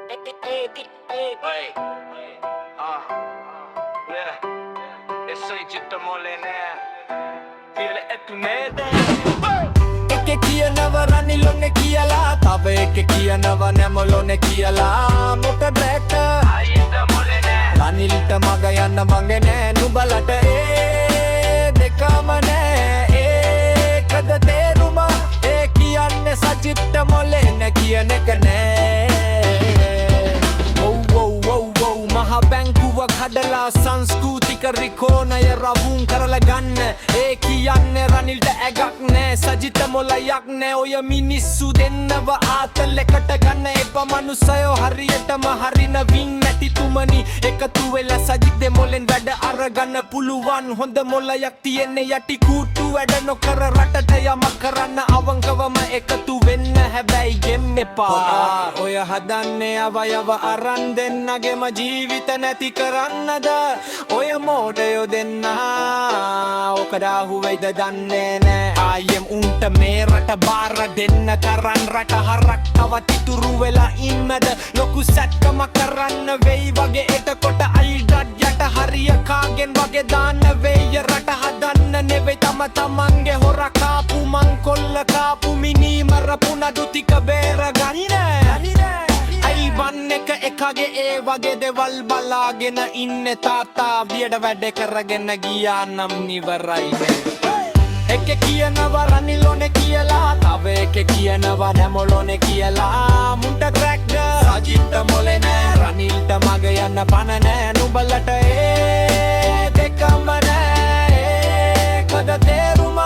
Wait. Yeah. Isso aí de Tamolene. Feel it to nede. එක කියනව රනිලොනේ කියලා තව එක කියනව නැමලොනේ කියලා මොකද රැට Aí Tamolene. රනිල්ට මග යන්න මගේ නෑ නුඹලට ඒ දෙකම නෑ ඒකද තේරුම ඒ කියන්නේ සජිත්ට මොලේ කියන එක නෑ මහ බැංකුව කඩලා සංස්කෘතික රිකෝණය රවුම් කරලා ගන්න ඒ කියන්නේ රනිල්ට ඇගක් නෑ සජිත මොලයක් නෑ ඔය මිනිස්සු දෙන්නව ආතලෙකට ගන්න එපා මනුස්සයෝ හරියටම හරින වින් නැතිතුමනි එකතු වෙලා සජිත් දෙමොලෙන් වැඩ අරගන්න පුළුවන් හොඳ මොලයක් තියෙන්නේ යටි කූට්ටු වැඩ නොකර රටට යමක් කරන්න අවංකවම එකතු වෙන්න හැබැයි ගෙම් එපා ඔය හදන්නේ අවයව අරන් දෙන්නගේම ජීවිත නැති කරන්නද ඔය මෝඩයෝ දෙන්නා ඕකඩාහු වෙයිද දන්නේ නෑ ආයෙම් උන්ට මේ රට බාර දෙන්න තරන් රට හරක් තවත් ඉතුරු වෙලා ඉන්නද ලොකු සැත්කම කරන්න වෙයි වගේ එතකොට අයිඩත් යට හරිය කාගෙන් වගේ දාන්න වෙයි රට හදන්න නෙවෙයි තම තමන්ගේ හොර කාපු මංකොල්ල කාපු මිනී මරපු නඩු ටික බේරගන්න අයිවන් එක එකගේ ඒ වගේ දෙවල් බලාගෙන ඉන්න තාත්තා වියට වැඩ කරගෙන ගියා නම් ඉවරයිනේ එක කියනව රනිලොනේ කියලා තව එක කියනව නැමලොනේ කියලා මුන්ට ක්‍රැක්ද සජිත්ට මොලේ නෑ රනිල්ට මග යන්න පන නෑ නුඹලට ඒ දෙකම නෑ ඒකද තේරුම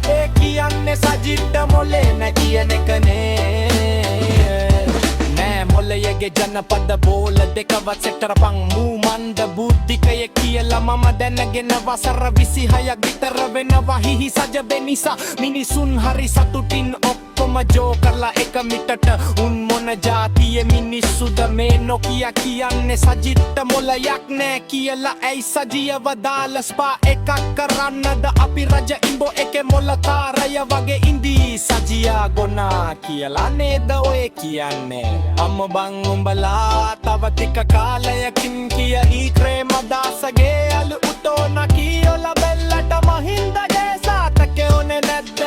ඒ කියන්නේ සජිත්ට මොලේ නෑ කියන එක නෑ මොලයගේ ජනපද බෝල දෙකවත් සෙටරපන් මූමන්ද බුද්ධිකය කියලා මම දැනගෙන වසර 26ක් විතර වෙනවා හිහි සජබේ නිසා මිනිසුන් හරි සතුටින් ඔක්කොම ජෝ කරලා එක මිටට උන් මොන ජාතියේ මිනිස්සුද මේ නොකිය කියන්නේ සජිත්ට මොලයක් නෑ කියලා ඇයි සජියව දාලා ස්පා එකක් කරන්නද අපි රජ ඉඹෝ එකේ මොල තාරය වගේ ඉඳී සජියා ගොනා කියලා නේද ඔය කියන්නේ අම්මබන් උඹලා තව ටික කාලයකින් කියයි ක්‍රේම දාසගේ අලු උතෝන කියලා බෙල්ලට මහින්ද ජේසාතක ඕනේ නැද්ද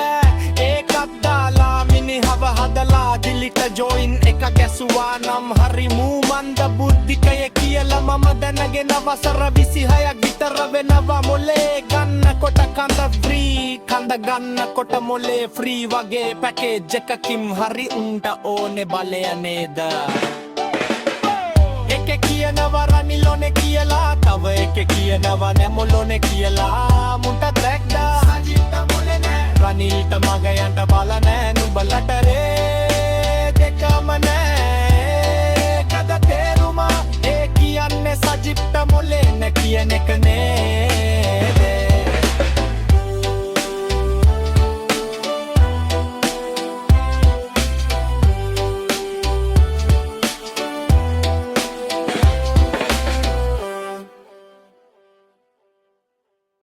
ඒකත් දාලා මිනිහව හදලා දිලිට ජොයින් එක ගැසුවා නම් හරි මූමන්ද බුද්ධිකය කියලා මම දැනගෙන වසර 26ක් විතර වෙනවා මොලේ ගන්න කොට කඳ ෆ්‍රී කඳ ගන්න කොට මොලේ ෆ්‍රී වගේ පැකේජ් එකකින් හරි උන්ට ඕනේ බලය නේද එක කියනව රනිලොනේ කියලා තව එක කියනව නැමලොනේ කියලා මුන්ට දැක්ද සජිත්ට මොලේ නෑ රනිල්ට මග යන්න බල නෑ නුඹලට රේ දෙකම නෑ කද තේරුම ඒ කියන්නේ සජිත්ට මොලේ නෑ කියන එක නේ